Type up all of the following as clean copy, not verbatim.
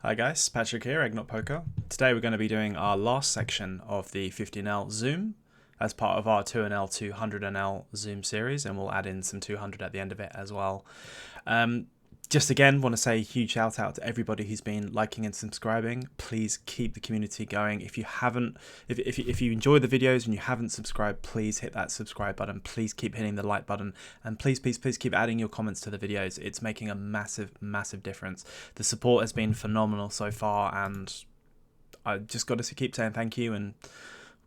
Hi guys, Patrick here, Egg Not Poker. Today we're going to be doing our last section of the 15L Zoom as part of our 2NL to 100NL Zoom series, and we'll add in some 200 at the end of it as well. Just again, want to say a huge shout out to everybody who's been liking and subscribing. Please keep the community going. If you haven't, if you enjoy the videos and you haven't subscribed, please hit that subscribe button. Please keep hitting the like button, and please keep adding your comments to the videos. It's making a massive difference. The support has been phenomenal so far, and I just got to keep saying thank you and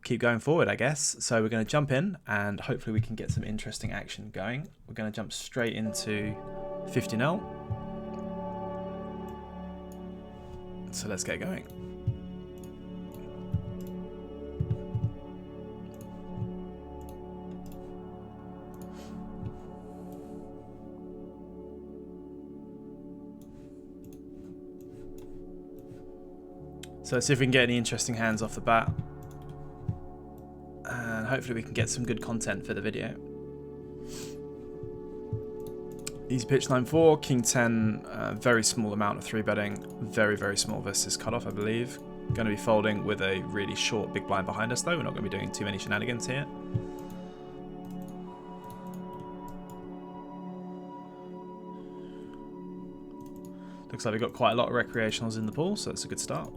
keep going forward, I guess. So we're going to jump in, and hopefully we can get some interesting action going. We're going to jump straight into 15L. So let's get going. So let's see if we can get any interesting hands off the bat. And hopefully we can get some good content for the video. Easy pitch 9-4, King 10, very small amount of 3-betting, very small versus cutoff, I believe. Going to be folding with a really short big blind behind us though. We're not going to be doing too many shenanigans here. Looks like we've got quite a lot of recreationals in the pool, so that's a good start.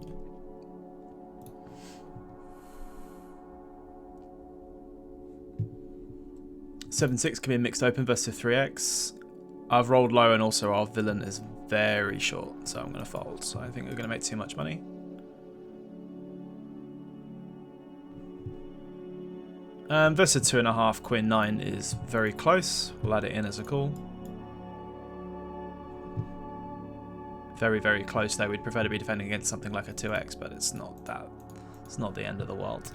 (7-6) can be a mixed open versus 3x. I've rolled low, and also our villain is very short, so I'm going to fold. So I think we're going to make too much money. Versus 2.5, Queen 9 is very close. We'll add it in as a call. Very close though. We'd prefer to be defending against something like a 2x, but it's not that. It's not the end of the world.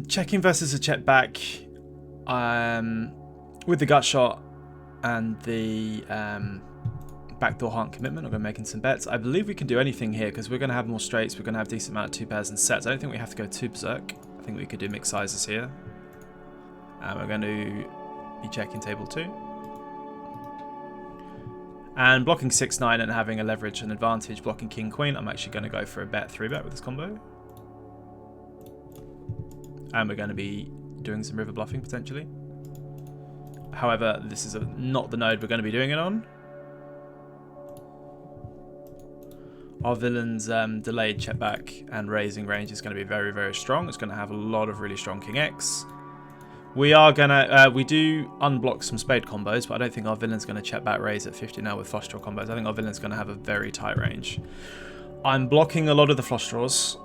Checking versus a check back. With the gut shot and the backdoor heart commitment, I'm going to be making some bets. I believe we can do anything here because we're going to have more straights. We're going to have a decent amount of 2 pairs and sets. I don't think we have to go too berserk. I think we could do mixed sizes here. And we're going to be checking table 2. And blocking 6-9 and having a leverage and advantage, blocking king queen, I'm actually going to go for a bet 3-bet with this combo. And we're going to be doing some river bluffing potentially. However, this is not the node we're going to be doing it on. Our villain's delayed check back and raising range is going to be very strong. It's going to have a lot of really strong king X. We are going to, we do unblock some spade combos, but I don't think our villain's going to check back raise at 50 now with flush draw combos. I think our villain's going to have a very tight range. I'm blocking a lot of the flush draws,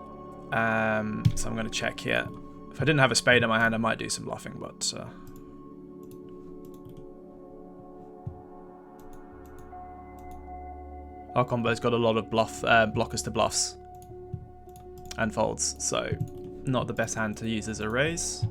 so I'm going to check here. If I didn't have a spade in my hand, I might do some bluffing, but our combo's got a lot of blockers to bluffs and folds, so not the best hand to use as a raise.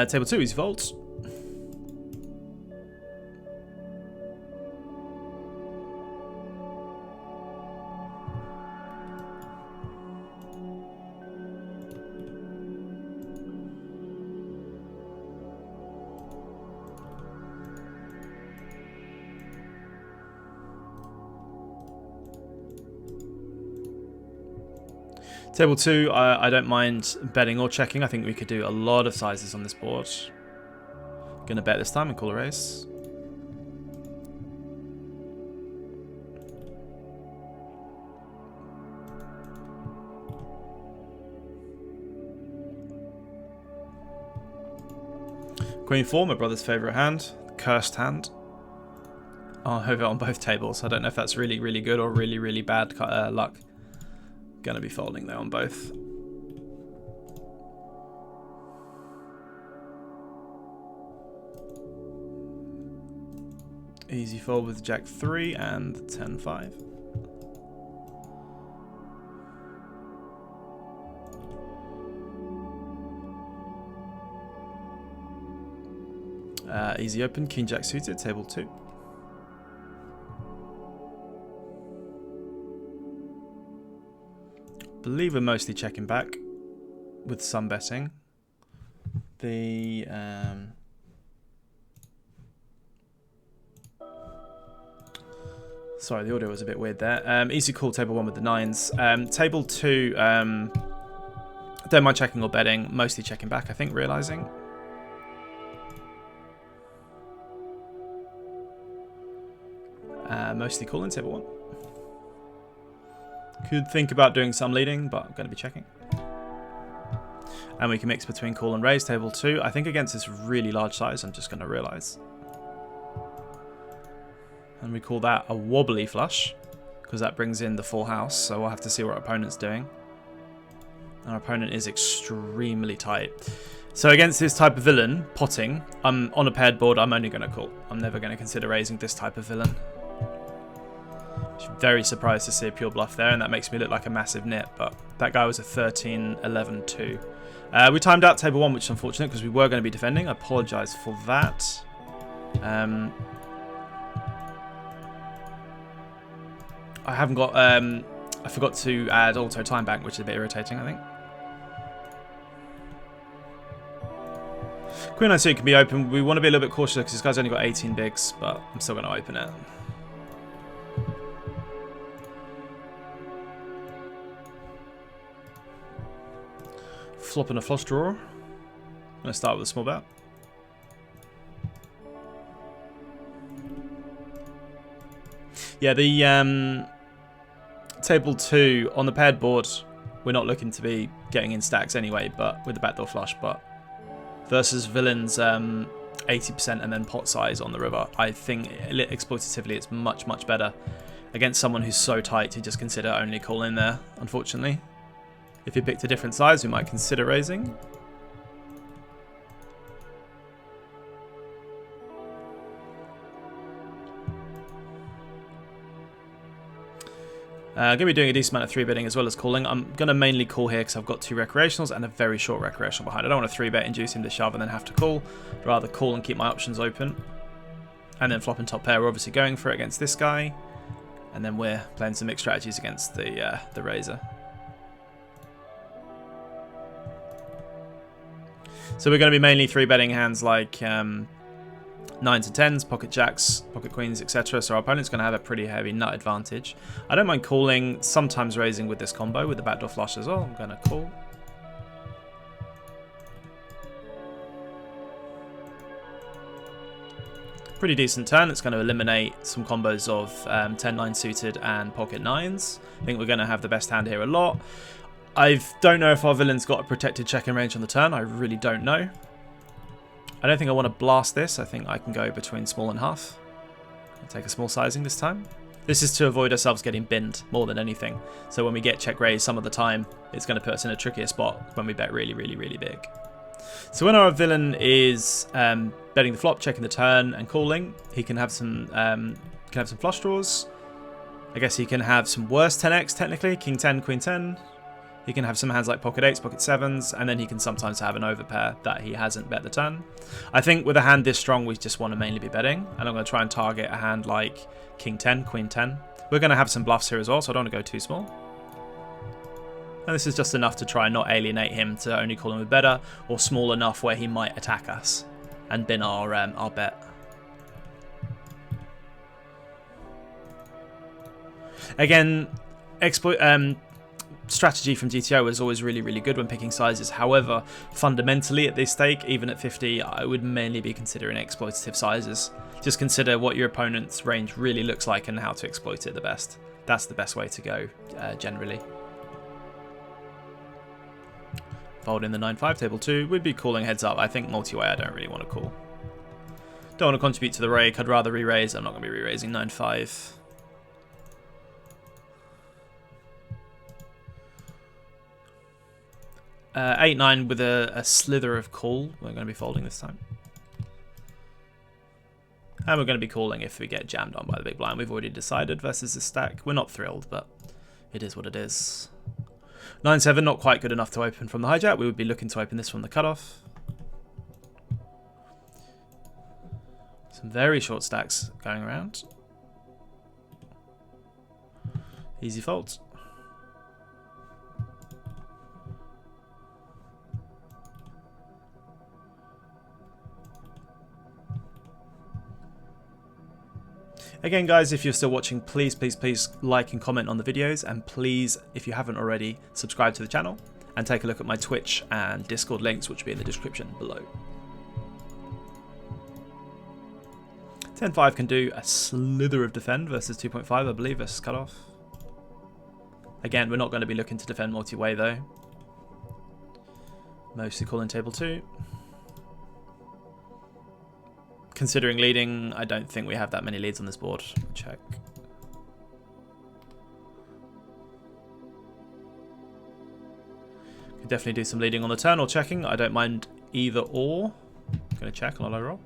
Table 2, easy folds. Table 2, I don't mind betting or checking. I think we could do a lot of sizes on this board. Gonna bet this time and call a raise. Queen 4, my brother's favourite hand. Cursed hand. I'll have it on both tables. I don't know if that's really good or really bad luck. Gonna be folding though on both. Easy fold with Jack 3 and 10-5. Easy open, King Jack suited, table 2. Believe we're mostly checking back with some betting. The sorry, the audio was a bit weird there. Easy call table 1 with the 9s. Table 2, don't mind checking or betting, mostly checking back, I think, realizing. Mostly calling table 1. Could think about doing some leading, but I'm going to be checking. And we can mix between call and raise table 2. I think against this really large size, I'm just going to realize. And we call that a wobbly flush, because that brings in the full house, so we'll have to see what our opponent's doing. Our opponent is extremely tight. So against this type of villain, potting, I'm on a paired board, I'm only going to call. I'm never going to consider raising this type of villain. Very surprised to see a pure bluff there, and that makes me look like a massive nit, but that guy was a 13-11-2. We timed out table 1, which is unfortunate because we were going to be defending. I apologise for that. I haven't got... I forgot to add auto time bank, which is a bit irritating, I think. Queen 9 suit can be open. We want to be a little bit cautious because this guy's only got 18 bigs, but I'm still going to open it. Flopping a flush draw. I'm going to start with a small bet. Yeah, the table 2 on the paired board, we're not looking to be getting in stacks anyway, but with the backdoor flush, but versus villains 80% and then pot size on the river, I think exploitatively it's much, much better against someone who's so tight to just consider only calling there, unfortunately. If you picked a different size, we might consider raising. Going to be doing a decent amount of 3-betting as well as calling. I'm going to mainly call here because I've got 2 recreationals and a very short recreational behind. I don't want to 3-bet, induce him to shove and then have to call. I'd rather call and keep my options open. And then flopping top pair, we're obviously going for it against this guy. And then we're playing some mixed strategies against the raiser. So we're going to be mainly 3-betting hands like 9s and 10s, pocket jacks, pocket queens, etc. So our opponent's going to have a pretty heavy nut advantage. I don't mind calling, sometimes raising with this combo with the backdoor flush as well. I'm going to call. Pretty decent turn. It's going to eliminate some combos of 10-9 suited and pocket 9s. I think we're going to have the best hand here a lot. I don't know if our villain's got a protected check-in range on the turn. I really don't know. I don't think I want to blast this. I think I can go between small and half. I'll take a small sizing this time. This is to avoid ourselves getting binned more than anything. So when we get check raise some of the time, it's going to put us in a trickier spot when we bet really, really, really big. So when our villain is betting the flop, checking the turn, and calling, he can have some flush draws. I guess he can have some worse 10x technically, king 10, queen 10. He can have some hands like pocket 8s, pocket 7s, and then he can sometimes have an overpair that he hasn't bet the turn. I think with a hand this strong, we just want to mainly be betting, and I'm going to try and target a hand like king 10, queen 10. We're going to have some bluffs here as well, so I don't want to go too small. And this is just enough to try and not alienate him to only call him with better, or small enough where he might attack us and bin our bet. Again, strategy from GTO is always really, really good when picking sizes. However, fundamentally at this stake, even at 50, I would mainly be considering exploitative sizes. Just consider what your opponent's range really looks like and how to exploit it the best. That's the best way to go, generally. Fold in the 9-5, table 2. We'd be calling heads up. I think multi-way I don't really want to call. Don't want to contribute to the rake. I'd rather re-raise. I'm not going to be re-raising 9-5. 8-9 with a slither of call. We're going to be folding this time. And we're going to be calling if we get jammed on by the big blind. We've already decided versus this stack. We're not thrilled, but it is what it is. 9-7, not quite good enough to open from the hijack. We would be looking to open this from the cutoff. Some very short stacks going around. Easy folds. Again, guys, if you're still watching, please like and comment on the videos, and please, if you haven't already, subscribe to the channel and take a look at my Twitch and Discord links, which will be in the description below. 10-5 can do a slither of defend versus 2.5, I believe, versus cutoff. Again, we're not going to be looking to defend multi-way though. Mostly calling table 2. Considering leading, I don't think we have that many leads on this board. Check. Could definitely do some leading on the turn or checking. I don't mind either or. Going to check on a low roll.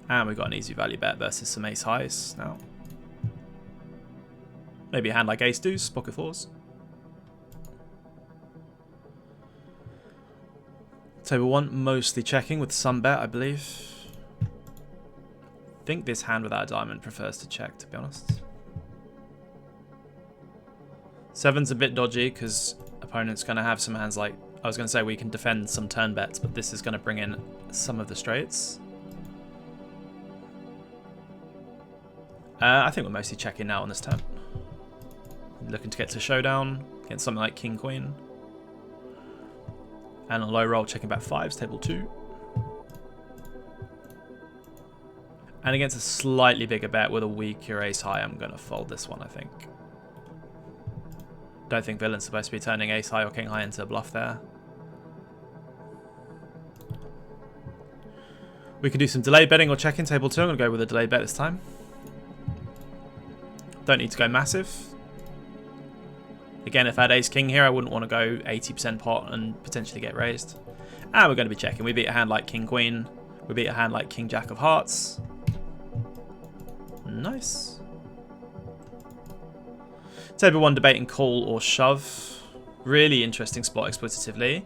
And we've got an easy value bet versus some ace highs now. Maybe a hand like ace deuce, pocket fours. Table 1, mostly checking with some bet, I believe. I think this hand without a diamond prefers to check, to be honest. 7's a bit dodgy because opponent's going to have some hands like... I was going to say we can defend some turn bets, but this is going to bring in some of the straights. I think we're mostly checking now on this turn. Looking to get to showdown against something like king, queen. And on low roll, checking back 5s, table 2. And against a slightly bigger bet with a weaker ace high, I'm going to fold this one, I think. Don't think villain's supposed to be turning ace high or king high into a bluff there. We could do some delayed betting or checking table 2. I'm going to go with a delayed bet this time. Don't need to go massive. Again, if I had ace king here, I wouldn't want to go 80% pot and potentially get raised. And we're going to be checking. We beat a hand like king queen. We beat a hand like king jack of hearts. Nice. Table 1, debating call or shove. Really interesting spot exploitatively.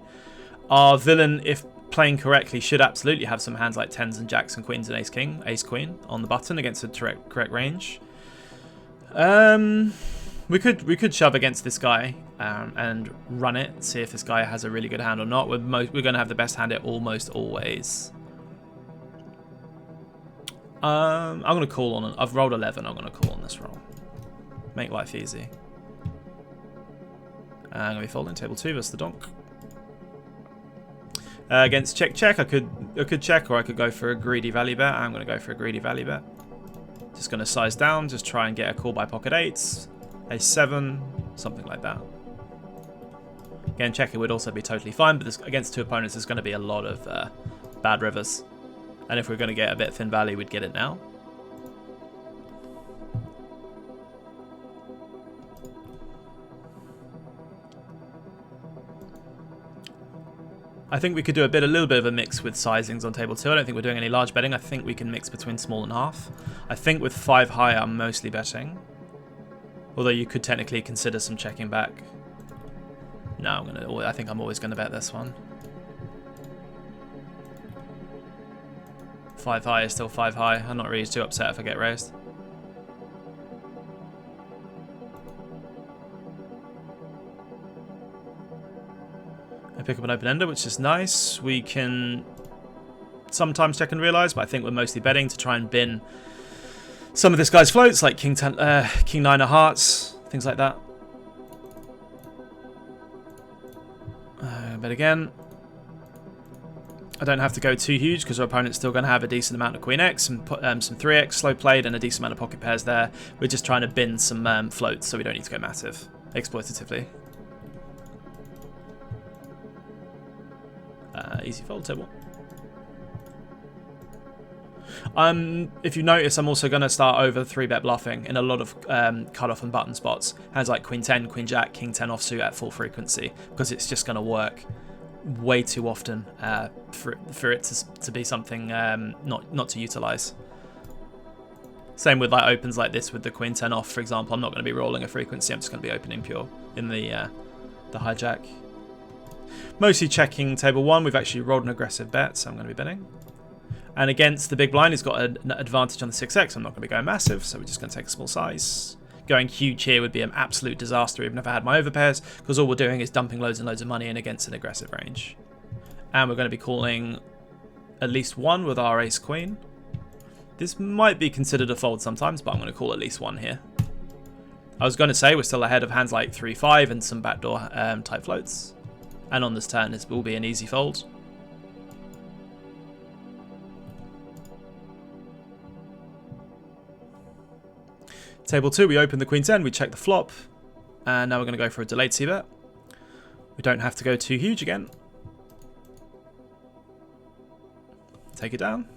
Our villain, if playing correctly, should absolutely have some hands like 10s and jacks and queens and ace king, ace queen on the button against the correct range. We could shove against this guy and run it, see if this guy has a really good hand or not. We're going to have the best hand at almost always. I'm going to call on... I've rolled 11. I'm going to call on this roll. Make life easy. I'm going to be folding table 2 versus the donk. Against check, I could check, or I could go for a greedy value bet. I'm going to go for a greedy value bet. Just going to size down, just try and get a call by pocket 8s. Ace 7, something like that. Again, checking would also be totally fine, but this, against two opponents, there's going to be a lot of bad rivers. And if we're going to get a bit thin value, we'd get it now. I think we could do a little bit of a mix with sizings on table 2. I don't think we're doing any large betting. I think we can mix between small and half. I think with 5 high, I'm mostly betting. Although you could technically consider some checking back. No, I think I'm always going to bet this one. 5 high is still 5 high. I'm not really too upset if I get raised. I pick up an open ender, which is nice. We can sometimes check and realize, but I think we're mostly betting to try and bin some of this guy's floats, like king 9 of hearts, things like that. Bet again. I don't have to go too huge because our opponent's still going to have a decent amount of queen x and some 3x slow played and a decent amount of pocket pairs there. We're just trying to bin some floats, so we don't need to go massive exploitatively. Easy fold table. If you notice, I'm also going to start over 3-bet bluffing in a lot of cutoff and button spots. Hands like queen 10, queen jack, king 10 offsuit at full frequency, because it's just going to work way too often for it to be something not to utilize. Same with like opens like this with the queen 10 off, for example. I'm not going to be rolling a frequency. I'm just going to be opening pure in the hijack. Mostly checking table 1. We've actually rolled an aggressive bet, so I'm going to be betting. And against the big blind, he's got an advantage on the 6x. I'm not going to be going massive, so we're just going to take a small size. Going huge here would be an absolute disaster even if I had my overpairs, because all we're doing is dumping loads and loads of money in against an aggressive range. And we're going to be calling at least 1 with our ace queen. This might be considered a fold sometimes, but I'm going to call at least 1 here. I was going to say we're still ahead of hands like 3-5 and some backdoor type floats. And on this turn, this will be an easy fold. Table 2, we open the queen 10, we check the flop. And now we're going to go for a delayed c-bet. We don't have to go too huge again. Take it down.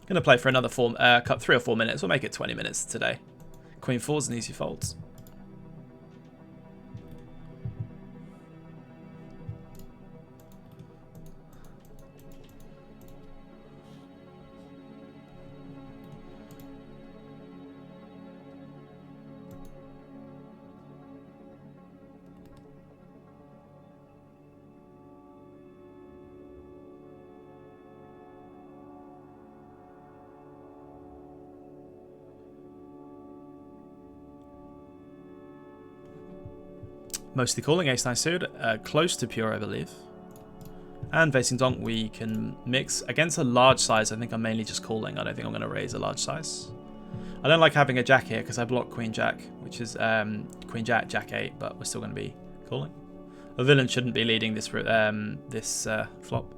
Going to play for another 3 or 4 minutes. We'll make it 20 minutes today. Queen 4's an easy fold. Mostly calling ace-9 suited, close to pure I believe. And facing donk we can mix against a large size. I think I'm mainly just calling. I don't think I'm going to raise a large size. I don't like having a jack here because I block queen jack, which is queen jack, jack 8, but we're still going to be calling. A villain shouldn't be leading this flop.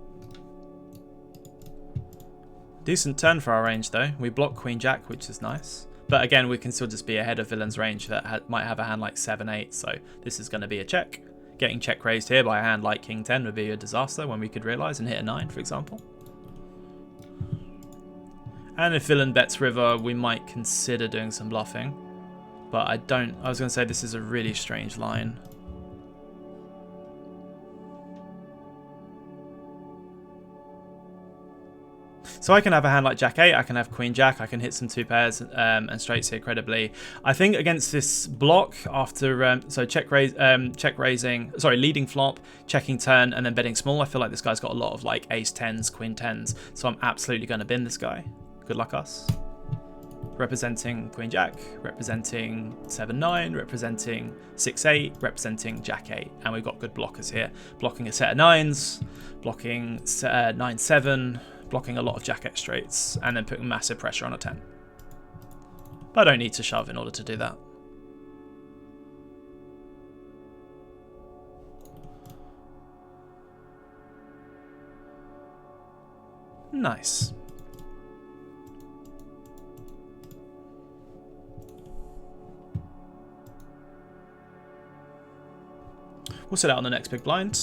Decent turn for our range though. We block queen jack, which is nice. But again, we can still just be ahead of villain's range that might have a hand like 7-8, so this is going to be a check. Getting check raised here by a hand like king 10 would be a disaster when we could realise and hit a 9, for example. And if villain bets river, we might consider doing some bluffing. But I was going to say this is a really strange line. So I can have a hand like jack 8, I can have queen jack, I can hit some 2 pairs and straights here credibly. I think against this block after leading flop, checking turn, and then betting small, I feel like this guy's got a lot of like ace 10s, queen 10s, so I'm absolutely going to bin this guy. Good luck us. Representing queen jack, representing 7-9, representing 6-8, representing jack 8, and we've got good blockers here. Blocking a set of 9s, blocking 9-7, blocking a lot of jack 8 straights, and then putting massive pressure on a 10. But I don't need to shove in order to do that. Nice. We'll sit out on the next big blind.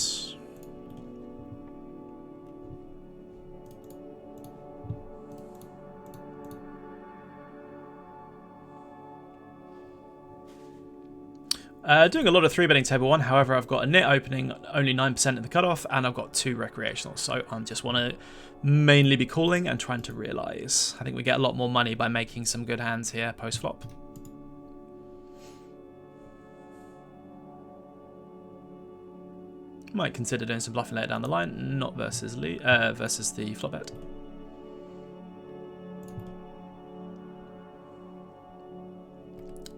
Doing a lot of 3-betting table 1, however I've got a nit opening, only 9% in the cutoff, and I've got 2 recreational, so I just want to mainly be calling and trying to realise. I think we get a lot more money by making some good hands here post-flop. Might consider doing some bluffing later down the line, not versus the flop bet.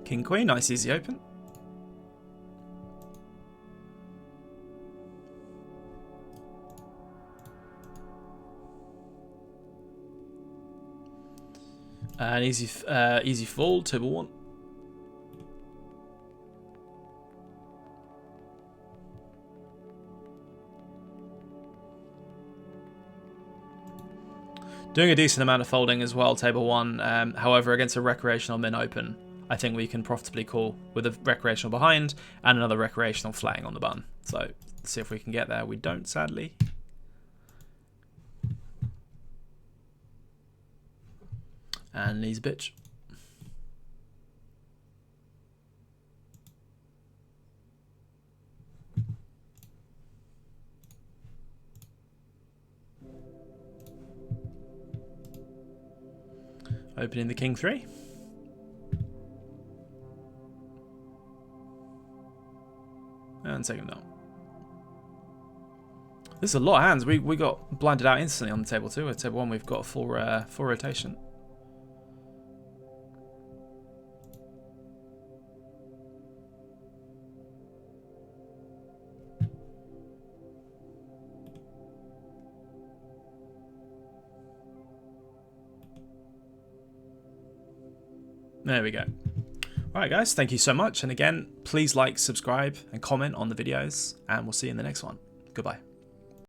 King Queen, nice easy open. An easy fold, table 1. Doing a decent amount of folding as well, table 1. However, against a recreational min open, I think we can profitably call with a recreational behind and another recreational flatting on the button. So let's see if we can get there. We don't, sadly. And he's a bitch. Opening the king 3. And second down. This is a lot of hands. We got blinded out instantly on the table 2. At table 1 we've got a full rotation. There we go. Alright guys, thank you so much. And again, please like, subscribe, and comment on the videos. And we'll see you in the next one. Goodbye.